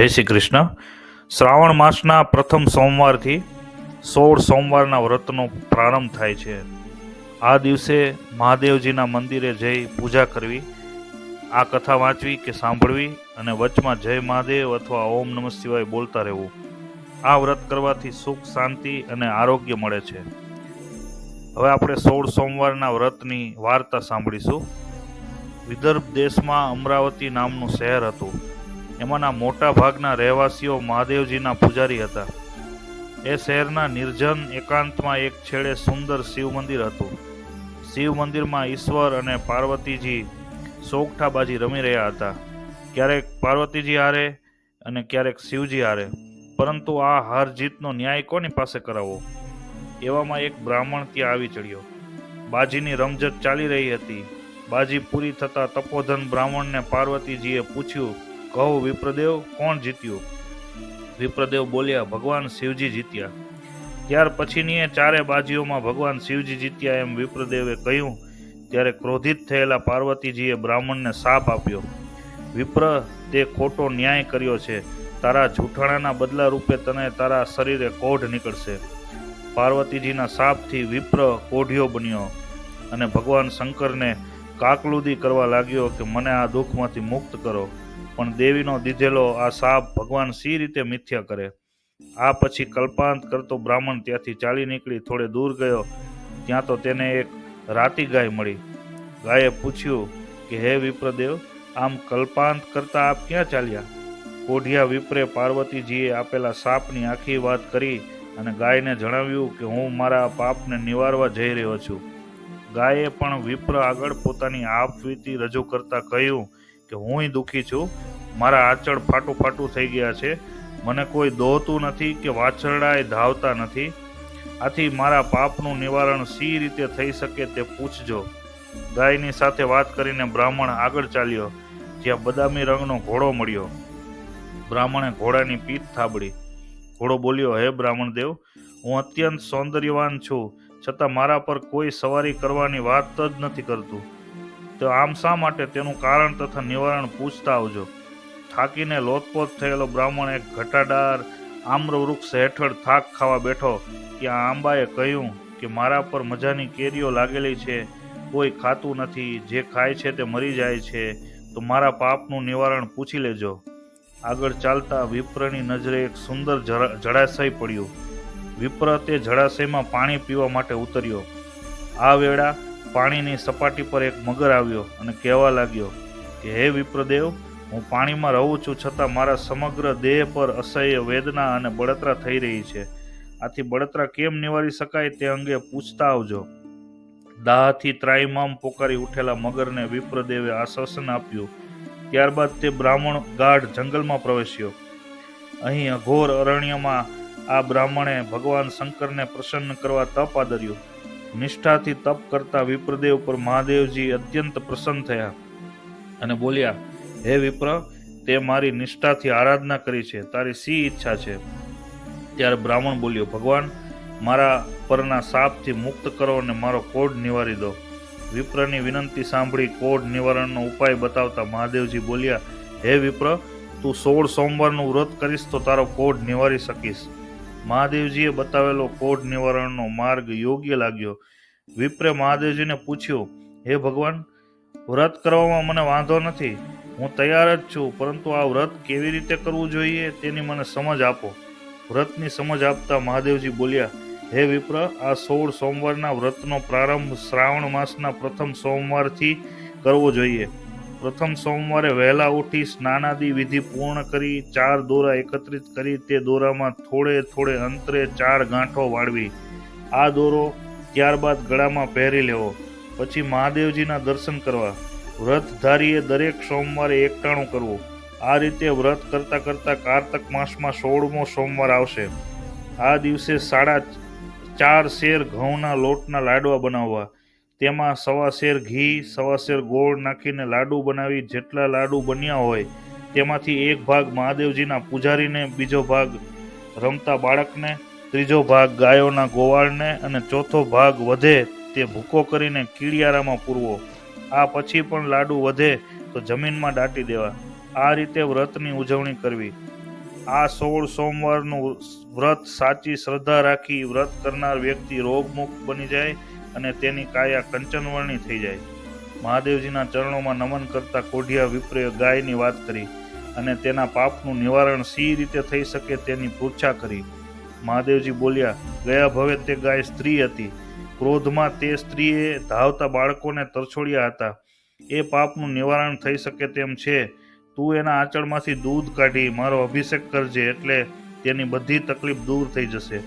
જય શ્રી કૃષ્ણ. શ્રાવણ માસના પ્રથમ સોમવારથી 16 સોમવારના વ્રતનો પ્રારંભ થાય છે. આ દિવસે મહાદેવજીના મંદિરે જઈ પૂજા કરવી, આ કથા વાંચવી કે સાંભળવી અને વચમાં જય મહાદેવ અથવા ઓમ નમઃ શિવાય બોલતા રહેવું. આ વ્રત કરવાથી સુખ, શાંતિ અને આરોગ્ય મળે છે. હવે આપણે 16 સોમવારના વ્રતની વાર્તા સાંભળીશું. વિદર્ભ દેશમાં અમરાવતી નામનું શહેર હતું. એમાંના મોટા ભાગના રહેવાસીઓ મહાદેવજીના પૂજારી હતા. એ શહેરના નિર્જન એકાંતમાં એક છેડે સુંદર શિવ મંદિર હતું. શિવ મંદિરમાં ઈશ્વર અને પાર્વતીજી સોગઠાબાજી રમી રહ્યા હતા. ક્યારેક પાર્વતીજી હારે અને ક્યારેક શિવજી હારે, પરંતુ આ હાર જીતનો ન્યાય કોની પાસે કરાવવો? એવામાં એક બ્રાહ્મણ ત્યાં આવી ચડ્યો. બાજીની રમઝટ ચાલી રહી હતી. બાજી પૂરી થતા તપોધન બ્રાહ્મણને પાર્વતીજીએ પૂછ્યું, કહો વિપ્રદેવ, કોણ જીત્યું? વિપ્રદેવ બોલ્યા, ભગવાન શિવજી જીત્યા. ત્યાર પછીની એ ચારે બાજીઓમાં ભગવાન શિવજી જીત્યા એમ વિપ્રદેવે કહ્યું. ત્યારે ક્રોધિત થયેલા પાર્વતીજીએ બ્રાહ્મણને શાપ આપ્યો. વિપ્ર, તે ખોટો ન્યાય કર્યો છે. તારા જૂઠાણાના બદલા રૂપે તને તારા શરીરે કોઢ નીકળશે. પાર્વતીજીના શાપથી વિપ્ર કોઢિયો બન્યો અને ભગવાન શંકરને કાકલુદી કરવા લાગ્યો કે મને આ દુઃખમાંથી મુક્ત કરો. પણ દેવીનો દીધેલો આ શાપ ભગવાન સી રીતે મિથ્યા કરે? આ પછી કલ્પાંત કરતો બ્રાહ્મણ ત્યાંથી ચાલી નીકળી થોડે દૂર ગયો. ત્યાં તો તેને એક રાતી ગાય મળી. ગાયે પૂછ્યું કે હે વિપ્રદેવ, આમ કલ્પાંત કરતા આપ ક્યાં ચાલ્યા? કોઢિયા વિપ્રે પાર્વતીજીએ આપેલા શાપની આખી વાત કરી અને ગાયને જણાવ્યું કે હું મારા પાપને નિવારવા જઈ રહ્યો છું. ગાયે પણ વિપ્ર આગળ પોતાની આપવીતી રજૂ કરતા કહ્યું કે હુંય દુઃખી છું. મારા આંચળ ફાટું ફાટું થઈ ગયા છે. મને કોઈ દોહતું નથી કે વાછરડાએ ધાવતા નથી. આથી મારા પાપનું નિવારણ સી રીતે થઈ શકે તે પૂછજો. ગાયની સાથે વાત કરીને બ્રાહ્મણ આગળ ચાલ્યો, જ્યાં બદામી રંગનો ઘોડો મળ્યો. બ્રાહ્મણે ઘોડાની પીઠ થાબડી. ઘોડો બોલ્યો, હે બ્રાહ્મણ દેવ, હું અત્યંત સૌંદર્યવાન છું, છતાં મારા પર કોઈ સવારી કરવાની વાત જ નથી કરતું. તો આમ શા માટે? તેનું કારણ તથા નિવારણ પૂછતા આવજો. થાકીને લોથપોથ થયેલો બ્રાહ્મણ એક ઘટાદાર આમ્ર વૃક્ષ હેઠળ થાક ખાવા બેઠો. ત્યાં આંબાએ કહ્યું કે મારા પર મજાની કેરીઓ લાગેલી છે, કોઈ ખાતું નથી, જે ખાય છે તે મરી જાય છે, તો મારા પાપનું નિવારણ પૂછી લેજો. આગળ ચાલતા વિપ્રની નજરે એક સુંદર જળાશય પડ્યું. વિપ્ર તે જળાશયમાં પાણી પીવા માટે ઉતર્યો. આ વેળા પાણીની સપાટી પર એક મગર આવ્યો અને કહેવા લાગ્યો કે હે વિપ્રદેવ, હું પાણીમાં રહું છું, છતાં મારા સમગ્ર દેહ પર અસહ્ય વેદના અને બળતરા થઈ રહી છે. આથી બળતરા કેમ નિવારી શકાય તે અંગે પૂછતા આવજો. દાહથી ત્રાહિમામ પોકારી ઉઠેલા મગરને વિપ્રદેવે આશ્વાસન આપ્યું. ત્યારબાદ તે બ્રાહ્મણ ગાઢ જંગલમાં પ્રવેશ્યો. અહીં અઘોર અરણ્યમાં આ બ્રાહ્મણે ભગવાન શંકરને પ્રસન્ન કરવા તપ આદર્યું. નિષ્ઠાથી તપ કરતા વિપ્રદેવ પર મહાદેવજી અત્યંત પ્રસન્ન થયા અને બોલ્યા, હે વિપ્ર, તે મારી નિષ્ઠાથી આરાધના કરી છે, તારી શી ઈચ્છા છે? ત્યારે બ્રાહ્મણ બોલ્યો, ભગવાન, મારા પરના શાપથી મુક્ત કરો અને મારો કોઢ નિવારી દો. વિપ્રની વિનંતી સાંભળી કોઢ નિવારણનો ઉપાય બતાવતા મહાદેવજી બોલ્યા, હે વિપ્ર, તું 16 સોમવારનું વ્રત કરીશ તો તારો કોઢ નિવારી શકીશ. મહાદેવજીએ બતાવેલો કોઢ નિવારણનો માર્ગ યોગ્ય લાગ્યો. વિપ્રે મહાદેવજીને પૂછ્યું, હે ભગવાન, વ્રત કરવામાં મને વાંધો નથી, હું તૈયાર જ છું, પરંતુ આ વ્રત કેવી રીતે કરવું જોઈએ તેની મને સમજ આપો. વ્રતની સમજ આપતા મહાદેવજી બોલ્યા, હે વિપ્ર, આ 16 સોમવારના વ્રતનો પ્રારંભ શ્રાવણ માસના પ્રથમ સોમવારથી કરવો જોઈએ. પ્રથમ સોમવારે વહેલા ઉઠી સ્નાનાદિ વિધિ પૂર્ણ કરી 4 દોરા એકત્રિત કરી તે દોરામાં થોડે થોડે અંતરે 4 ગાંઠો વાળવી. આ દોરો ત્યારબાદ ગળામાં પહેરી લેવો. પછી મહાદેવજીના દર્શન કરવા. વ્રતધારીએ દરેક સોમવારે એકટાણું કરવું. આ રીતે વ્રત કરતા કરતા કારતક માસમાં 16મો સોમવાર આવશે. આ દિવસે 4.5 શેર ઘઉંના લોટના લાડવા બનાવવા. તેમાં 1.25 શેર ઘી, 1.25 શેર ગોળ નાખીને લાડુ બનાવી જેટલા લાડુ બન્યા હોય તેમાંથી એક ભાગ મહાદેવજીના પૂજારીને, બીજો ભાગ રમતા બાળકને, ત્રીજો ભાગ ગાયોના ગોવાળને અને ચોથો ભાગ વધે તે ભૂકો કરીને કીડિયારામાં પૂરવો. આ પછી પણ લાડુ વધે તો જમીનમાં દાટી દેવા. આ રીતે વ્રતની ઉજવણી કરવી. આ 16 સોમવારનું વ્રત સાચી શ્રદ્ધા રાખી વ્રત કરનાર વ્યક્તિ રોગમુક્ત બની જાય અને તેની કાયા કંચનવર્ણી થઈ જાય. મહાદેવજીના ચરણોમાં નમન કરતા કોઢિયા વિપ્રે ગાયની વાત કરી અને તેના પાપનું નિવારણ સી રીતે થઈ શકે તેની પૃચ્છા કરી. મહાદેવજી બોલ્યા, ગયા ભવે તે ગાય સ્ત્રી હતી. ક્રોધમાં તે સ્ત્રીએ ધાવતા બાળકોને તરછોડ્યા હતા. એ પાપનું નિવારણ થઈ શકે તેમ છે. તું એના આંચળમાંથી દૂધ કાઢી મારો અભિષેક કરજે, એટલે તેની બધી તકલીફ દૂર થઈ જશે.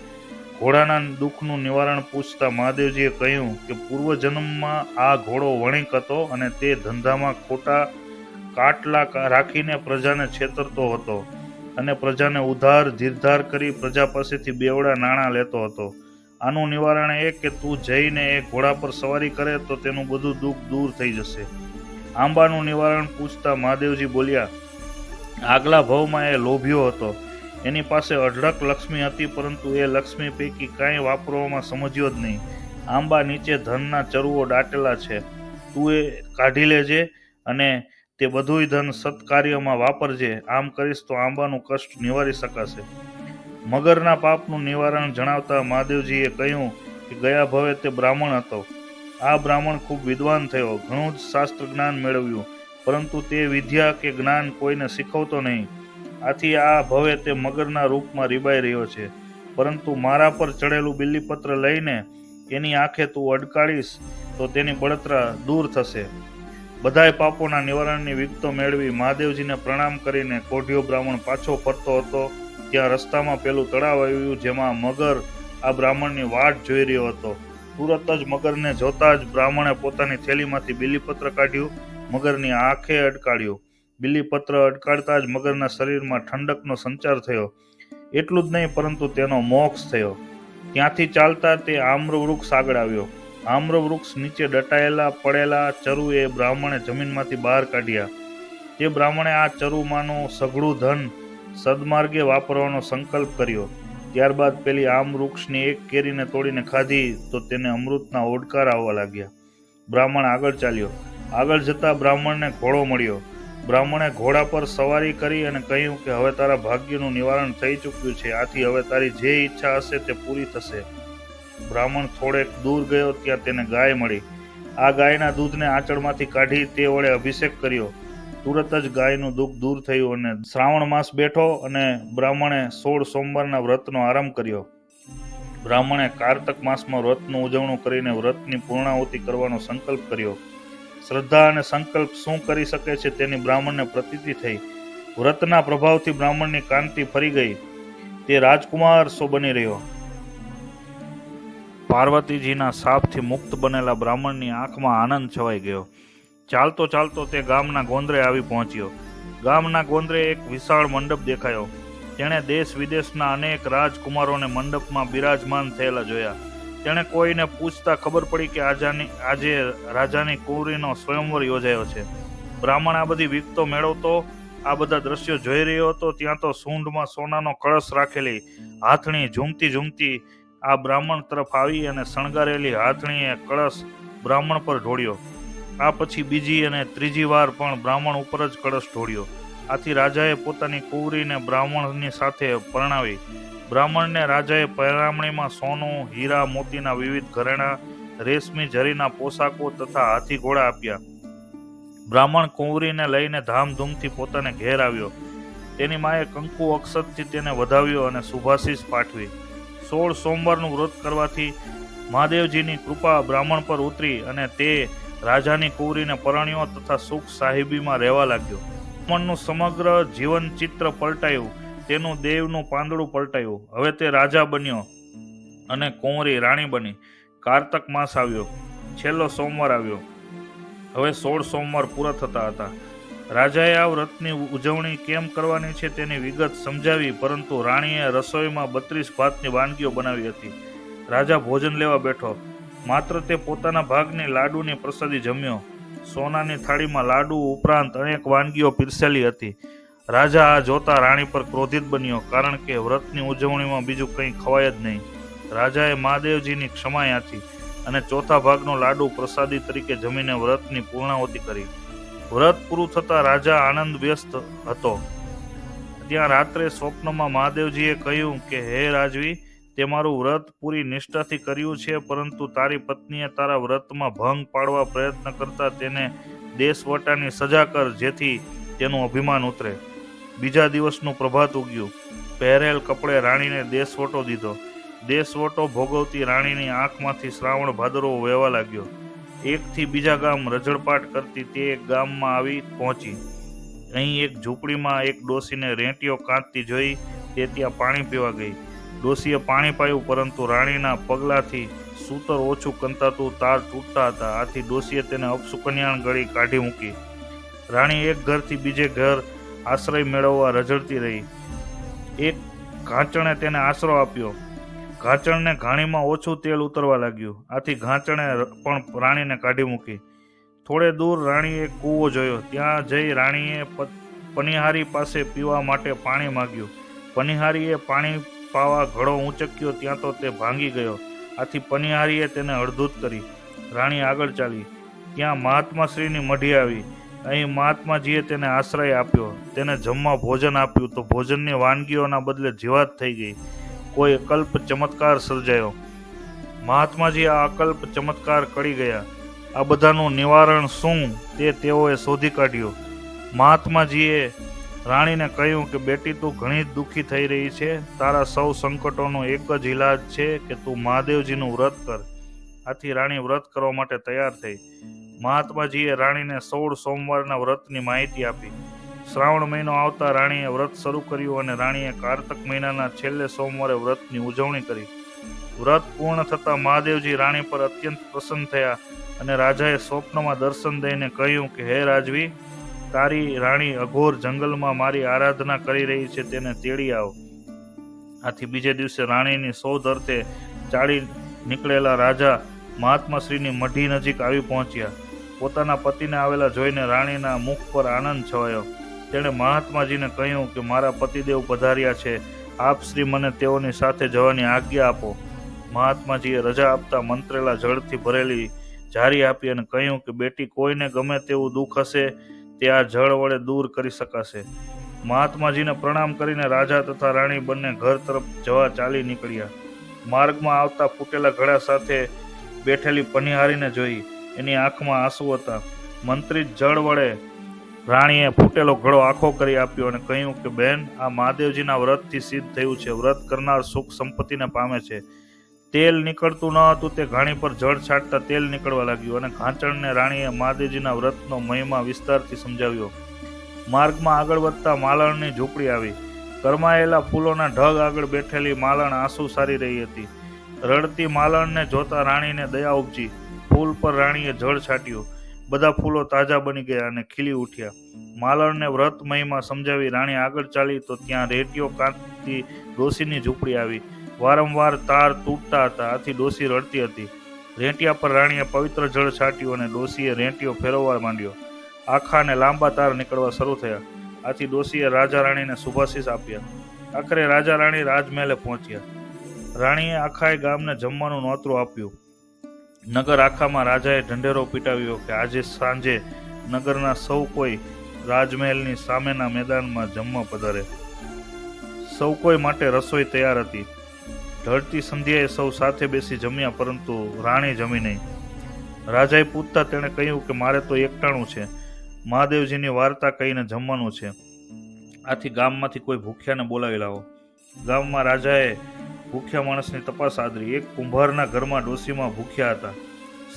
ઘોડાના દુઃખનું નિવારણ પૂછતા મહાદેવજીએ કહ્યું કે પૂર્વજન્મમાં આ ઘોડો વણિક હતો અને તે ધંધામાં ખોટા કાટલા રાખીને પ્રજાને છેતરતો હતો અને પ્રજાને ઉધાર ધીરધાર કરી પ્રજા પાસેથી બેવડા નાણાં લેતો હતો. આનું નિવારણ એ કે તું જઈને એ ઘોડા પર સવારી કરે તો તેનું બધું દુઃખ દૂર થઈ જશે. આંબાનું નિવારણ પૂછતા મહાદેવજી બોલ્યા, આગલા ભવમાં એ લોભિયો હતો. એની પાસે અઢળક લક્ષ્મી હતી, પરંતુ એ લક્ષ્મી પૈકી કાંઈ વાપરવામાં સમજ્યો જ નહીં. આંબા નીચે ધનના ચરુઓ દાટેલા છે. તું એ કાઢી લેજે અને તે બધુંય ધન સત્કાર્યમાં વાપરજે. આમ કરીશ તો આંબાનું કષ્ટ નિવારી શકાશે. મગરના પાપનું નિવારણ જણાવતા મહાદેવજીએ કહ્યું કે ગયા ભવે તે બ્રાહ્મણ હતો. આ બ્રાહ્મણ ખૂબ વિદ્વાન થયો, ઘણું જ શાસ્ત્ર જ્ઞાન મેળવ્યું, પરંતુ તે વિદ્યા કે જ્ઞાન કોઈને શીખવતો નહીં. આથી આ ભવે તે મગરના રૂપમાં રીબાઈ રહ્યો છે. પરંતુ મારા પર ચડેલું બિલ્લીપત્ર લઈને એની આંખે તું અડકાડીશ તો તેની બળતરા દૂર થશે. બધાય પાપોના નિવારણની વિગતો મેળવી મહાદેવજીને પ્રણામ કરીને કોઢિયો બ્રાહ્મણ પાછો ફરતો હતો. ત્યાં રસ્તામાં પેલું તળાવ આવ્યું, જેમાં મગર આ બ્રાહ્મણની વાટ જોઈ રહ્યો હતો. તુરત જ મગરને જોતા જ બ્રાહ્મણે પોતાની થેલીમાંથી બિલ્લીપત્ર કાઢ્યું, મગરની આંખે અડકાડ્યું. બિલ્લીપત્ર અડકાડતા જ મગરના શરીરમાં ઠંડકનો સંચાર થયો. એટલું જ નહીં, પરંતુ તેનો મોક્ષ થયો. ત્યાંથી ચાલતા તે આમ્ર વૃક્ષ આગળ આવ્યો. આમ્ર વૃક્ષ નીચે દટાયેલા પડેલા ચરુ એ બ્રાહ્મણે જમીનમાંથી બહાર કાઢ્યા. તે બ્રાહ્મણે આ ચરુમાંનું સઘળું ધન સદમાર્ગે વાપરવાનો સંકલ્પ કર્યો. ત્યારબાદ પેલી આમ વૃક્ષની એક કેરીને તોડીને ખાધી તો તેને અમૃતના ઓડકાર આવવા લાગ્યા. બ્રાહ્મણ આગળ ચાલ્યો. આગળ જતા બ્રાહ્મણને ઘોડો મળ્યો. બ્રાહ્મણે ઘોડા પર સવારી કરી અને કહ્યું કે હવે તારા ભાગ્યનું નિવારણ થઈ ચૂક્યું છે. આથી હવે તારી જે ઈચ્છા હશે તે પૂરી થશે. બ્રાહ્મણ થોડેક દૂર ગયો, ત્યાં તેને ગાય મળી. આ ગાયના દૂધને આંચળમાંથી કાઢી તે વડે અભિષેક કર્યો. તુરત જ ગાયનું દુઃખ દૂર થયું અને શ્રાવણ માસ બેઠો અને બ્રાહ્મણે 16 સોમવારના વ્રતનો આરંભ કર્યો. બ્રાહ્મણે કારતક માસમાં વ્રતનું ઉજવણું કરીને વ્રતની પૂર્ણાહુતિ કરવાનો સંકલ્પ કર્યો. શ્રદ્ધા અને સંકલ્પ શું કરી શકે છે તેની બ્રાહ્મણને પ્રતીતિ થઈ. વ્રતના પ્રભાવથી બ્રાહ્મણની કાંતિ ફરી ગઈ. તે રાજકુમાર સો બની રહ્યો. પાર્વતીજીના શાપથી મુક્ત બનેલા બ્રાહ્મણની આંખમાં આનંદ છવાઈ ગયો. ચાલતો ચાલતો તે ગામના ગોંદરે આવી પહોંચ્યો. ગામના ગોંદરે એક વિશાળ મંડપ દેખાયો. તેણે દેશ વિદેશના અનેક રાજકુમારોને મંડપમાં બિરાજમાન થયેલા જોયા. તેણે કોઈને પૂછતા ખબર પડી કે આજે રાજાની કુંવરીનો સ્વયંવર યોજાયો છે. બ્રાહ્મણ આ બધી વિગતો મેળવતો આ બધા દ્રશ્યો જોઈ રહ્યો હતો. ત્યાં તો સૂંઢમાં સોનાનો કળશ રાખેલી હાથણી ઝૂમતી આ બ્રાહ્મણ તરફ આવી અને શણગારેલી હાથણીએ કળશ બ્રાહ્મણ પર ઢોળ્યો. આ પછી બીજી અને ત્રીજી વાર પણ બ્રાહ્મણ ઉપર જ કળશ ઢોળ્યો. આથી રાજાએ પોતાની કુંવરીને બ્રાહ્મણની સાથે પરણાવી. બ્રાહ્મણને રાજાએ પરણામણીમાં સોનું, હીરા, મોતીના વિવિધ ઘરેણાં, રેશમી જરીના પોશાકો તથા હાથી ઘોડા આપ્યા. બ્રાહ્મણ કુંવરીને લઈને ધામધૂમથી પોતાને ઘેર આવ્યો. તેની માએ કંકુ અક્ષતથી તેને વધાવ્યો અને શુભાશીષ પાઠવી. 16 સોમવારનું વ્રત કરવાથી મહાદેવજીની કૃપા બ્રાહ્મણ પર ઉતરી અને તે રાજાની કુંવરીને પરણ્યો તથા સુખ સાહિબીમાં રહેવા લાગ્યો. બ્રાહ્મણનું સમગ્ર જીવન ચિત્ર પલટાયું. તેનું દેવનું પાંદડું પલટાયું. હવે તે રાજા બન્યો અને કુંવરી રાણી બની. કારતક માસ આવ્યો. છેલ્લો સોમવાર આવ્યો. હવે 16 સોમવાર પૂરા થતા હતા. રાજાએ આ વ્રતની ઉજવણી કેમ કરવાની છે તેની વિગત સમજાવી, પરંતુ રાણીએ રસોઈમાં 32 ભાતની વાનગીઓ બનાવી હતી. રાજા ભોજન લેવા બેઠો. માત્ર તે પોતાના ભાગની લાડુની પ્રસાદી જમ્યો. સોનાની થાળીમાં લાડુ ઉપરાંત અનેક વાનગીઓ પીરસેલી હતી. રાજા આ જોતા રાણી પર ક્રોધિત બન્યો, કારણ કે વ્રતની ઉજવણીમાં બીજું કંઈ ખવાય જ નહીં. રાજાએ મહાદેવજીની ક્ષમા યાચી અને ચોથા ભાગનો લાડુ પ્રસાદી તરીકે જમીને વ્રતની પૂર્ણાહુતિ કરી. વ્રત પૂરું થતા રાજા આનંદ વ્યસ્ત હતો. ત્યાં રાત્રે સ્વપ્નમાં મહાદેવજીએ કહ્યું કે હે રાજવી, તે મારું વ્રત પૂરી નિષ્ઠાથી કર્યું છે, પરંતુ તારી પત્નીએ તારા વ્રતમાં ભંગ પાડવા પ્રયત્ન કરતા તેને દેશવટાની સજા કર, જેથી તેનું અભિમાન ઉતરે. બીજા દિવસનું પ્રભાત ઉગ્યું. પહેરેલ કપડે રાણીને દેશવટો દીધો. દેશવટો ભોગવતી રાણીની આંખમાંથી શ્રાવણ ભાદરવો વહેવા લાગ્યો. એકથી બીજા ગામ રજળપાટ કરતી તે એક ગામમાં આવી પહોંચી. અહીં એક ઝૂંપડીમાં એક ડોશીને રેંટીઓ કાંતતી જોઈ તે ત્યાં પાણી પીવા ગઈ. ડોશીએ પાણી પાયું, પરંતુ રાણીના પગલાથી સૂતર ઓછું કંતાતું તાર તૂટતા હતા. આથી ડોશીએ તેને અપશુકન્યાણ ગળી કાઢી મૂકી. રાણી એક ઘરથી બીજે ઘર આશ્રય મેળવવા રઝળતી રહી. એક ઘાંચણે તેને આશરો આપ્યો. ઘાંચણને ઘાણીમાં ઓછું તેલ ઉતરવા લાગ્યું. આથી ઘાંચણે પણ રાણીને કાઢી મૂકી. થોડે દૂર રાણીએ કૂવો જોયો. ત્યાં જઈ રાણીએ પનિહારી પાસે પીવા માટે પાણી માગ્યું. પનિહારીએ પાણી પાવા ઘડો ઊંચક્યો ત્યાં તો તે ભાંગી ગયો. આથી પનિહારીએ તેને હળધૂત કરી. રાણી આગળ ચાલી. ત્યાં મહાત્માશ્રીની મઢી આવી. અહીં મહાત્માજીએ તેને આશ્રય આપ્યો. તેને જમવા ભોજન આપ્યું તો ભોજનની વાનગીઓના બદલે જીવાત થઈ ગઈ. કોઈ અકલ્પ ચમત્કાર સર્જાયો. મહાત્માજી આ અકલ્પ ચમત્કાર કરી ગયા. આ બધાનું નિવારણ શું તે તેઓએ શોધી કાઢ્યું. મહાત્માજીએ રાણીને કહ્યું કે બેટી, તું ઘણી જ દુઃખી થઈ રહી છે. તારા સૌ સંકટોનો એક જ ઈલાજ છે કે તું મહાદેવજીનું વ્રત કર. આથી રાણી વ્રત કરવા માટે તૈયાર થઈ. મહાત્માજીએ રાણીને 16 સોમવારના વ્રતની માહિતી આપી. શ્રાવણ મહિનો આવતા રાણીએ વ્રત શરૂ કર્યું અને રાણીએ કારતક મહિનાના છેલ્લે સોમવારે વ્રતની ઉજવણી કરી. વ્રત પૂર્ણ થતાં મહાદેવજી રાણી પર અત્યંત પ્રસન્ન થયા અને રાજાએ સ્વપ્નમાં દર્શન દઈને કહ્યું કે હે રાજવી, તારી રાણી અઘોર જંગલમાં મારી આરાધના કરી રહી છે, તેને તેડી આવ. આથી બીજે દિવસે રાણીની શોધ અર્થે ચાલી નીકળેલા રાજા મહાત્માશ્રીની મઢી નજીક આવી પહોંચ્યા. પોતાના પતિને આવેલા જોઈને રાણીના મુખ પર આનંદ છવાયો. તેણે મહાત્માજીને કહ્યું કે મારા પતિદેવ પધાર્યા છે, આપ શ્રી મને તેઓની સાથે જવાની આજ્ઞા આપો. મહાત્માજીએ રજા આપતા મંત્રેલા જળથી ભરેલી જારી આપી અને કહ્યું કે બેટી, કોઈને ગમે તેવું દુઃખ હશે તે આ જળ વડે દૂર કરી શકાશે. મહાત્માજીને પ્રણામ કરીને રાજા તથા રાણી બંને ઘર તરફ જવા ચાલી નીકળ્યા. માર્ગમાં આવતા ફૂટેલા ઘડા સાથે બેઠેલી પનિહારીને જોઈ. એની આંખમાં આંસુ હતા. મંત્રિત જળ વડે રાણીએ ફૂટેલો ઘડો આખો કરી આપ્યો અને કહ્યું કે બહેન, આ મહાદેવજીના વ્રતથી સિદ્ધ થયું છે. વ્રત કરનાર સુખ સંપત્તિને પામે છે. તેલ નીકળતું ન હતું તે ઘાણી પર જળ છાંટતા તેલ નીકળવા લાગ્યું અને ઘાંચણને રાણીએ મહાદેવજીના વ્રતનો મહિમા વિસ્તારથી સમજાવ્યો. માર્ગમાં આગળ વધતા માલણની ઝૂંપડી આવી. કરમાયેલા ફૂલોના ઢગ આગળ બેઠેલી માલણ આંસુ સારી રહી હતી. રડતી માલણને જોતા રાણીને દયા ઉપજી. ફૂલ પર રાણીએ જળ છાંટ્યું. બધા ફૂલો તાજા બની ગયા અને ખીલી ઉઠ્યા. માલણને વ્રત મહિમા સમજાવી રાણી આગળ ચાલી તો ત્યાં રેટીઓ કાંતતી ડોશીની ઝૂંપડી આવી. વારંવાર તાર તૂટતા હતા. આથી ડોશી રડતી હતી. રેંટિયા પર રાણીએ પવિત્ર જળ છાંટ્યું અને ડોશીએ રેંટિયો ફેરવવા માંડ્યો. આખા અને લાંબા તાર નીકળવા શરૂ થયા. આથી ડોશીએ રાજા રાણીને શુભાશીષ આપ્યા. આખરે રાજા રાણી રાજમહેલે પહોંચ્યા. રાણીએ આખાએ ગામને જમવાનું નોતરું આપ્યું. નગર આખામાં રાજાએ ઢંઢેરો પીટાવ્યો કે આજે સાંજે નગરના સૌ કોઈ રાજમહેલની સામેના મેદાનમાં જમવા પધારે. સૌ કોઈ માટે રસોઈ તૈયાર હતી. ઢળતી સંધ્યાએ સૌ સાથે બેસી જમ્યા, પરંતુ રાણી જમી નહીં. રાજાએ પૂછતા તેણે કહ્યું કે મારે તો એકટાણું છે. મહાદેવજીની વાર્તા કહીને જમવાનું છે. આથી ગામમાંથી કોઈ ભૂખ્યાને બોલાવી લાવો. ગામમાં રાજાએ ભૂખ્યા માણસની તપાસ આદરી. એક કુંભારના ઘરમાં ડોશીમાં ભૂખ્યા હતા.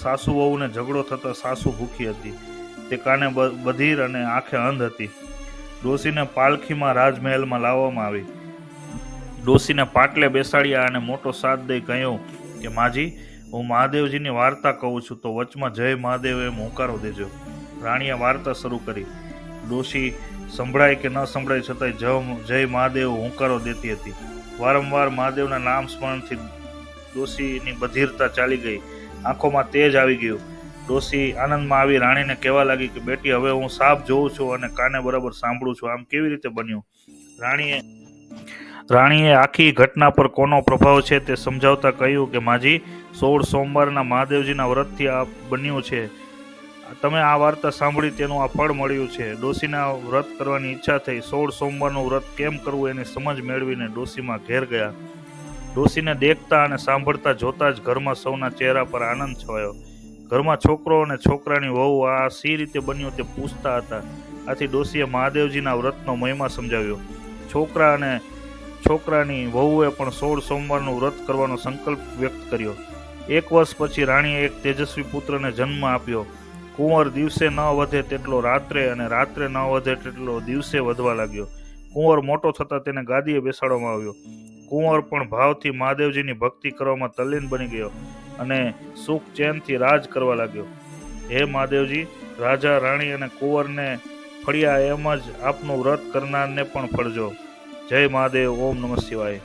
સાસુ વહુને ઝઘડો થતા સાસુ ભૂખી હતી. તે કાને બધિર અને આંખે અંધ હતી. ડોશીને પાલખીમાં રાજમહેલમાં લાવવામાં આવી. ડોશીને પાટલે બેસાડ્યા અને મોટો સાથ દઈ કહ્યું કે માજી, હું મહાદેવજીની વાર્તા કહું છું તો વચમાં જય મહાદેવ એમ હોંકારો દેજો. રાણીએ વાર્તા શરૂ કરી. ડોશી સંભળાય કે ન સંભળાય છતાંય જય મહાદેવ હોંકારો દેતી હતી. વારંવાર મહાદેવના નામ સ્મરણથી ડોશીની બધિરતા ચાલી ગઈ. આંખોમાં તેજ આવી ગયું. ડોશી આનંદમાં આવી રાણીને કહેવા લાગી કે બેટી, હવે હું સાપ જોઉં છું અને કાને બરાબર સાંભળું છું. આમ કેવી રીતે બન્યું? રાણીએ આખી ઘટના પર કોનો પ્રભાવ છે તે સમજાવતા કહ્યું કે માજી, 16 સોમવારના મહાદેવજીના વ્રતથી આ બન્યું છે. તમે આ વાર્તા સાંભળી તેનું આ ફળ મળ્યું છે. ડોશીના વ્રત કરવાની ઈચ્છા થઈ. 16 સોમવારનું વ્રત કેમ કરવું એની સમજ મેળવીને ડોશીમાં ઘેર ગયા. ડોશીને દેખતા અને સાંભળતા જોતા જ ઘરમાં સૌના ચહેરા પર આનંદ છવાયો. ઘરમાં છોકરો અને છોકરાની વહુ આ સી રીતે બન્યું તે પૂછતા હતા. આથી ડોશીએ મહાદેવજીના વ્રતનો મહિમા સમજાવ્યો. છોકરા અને છોકરાની વહુએ પણ 16 સોમવારનું વ્રત કરવાનો સંકલ્પ વ્યક્ત કર્યો. 1 વર્ષ પછી રાણીએ એક તેજસ્વી પુત્રને જન્મ આપ્યો. કુંવર દિવસે ન વધે તેટલો રાત્રે અને રાત્રે ન વધે તેટલો દિવસે વધવા લાગ્યો. કુંવર મોટો થતાં તેને ગાદીએ બેસાડવામાં આવ્યો. કુંવર પણ ભાવથી મહાદેવજીની ભક્તિ કરવામાં તલ્લીન બની ગયો અને સુખ ચેનથી રાજ કરવા લાગ્યો. હે મહાદેવજી, રાજા રાણી અને કુંવરને ફળ્યા એમ જ આપનું વ્રત કરનારને પણ ફળજો. જય મહાદેવ. ઓમ નમઃ શિવાય.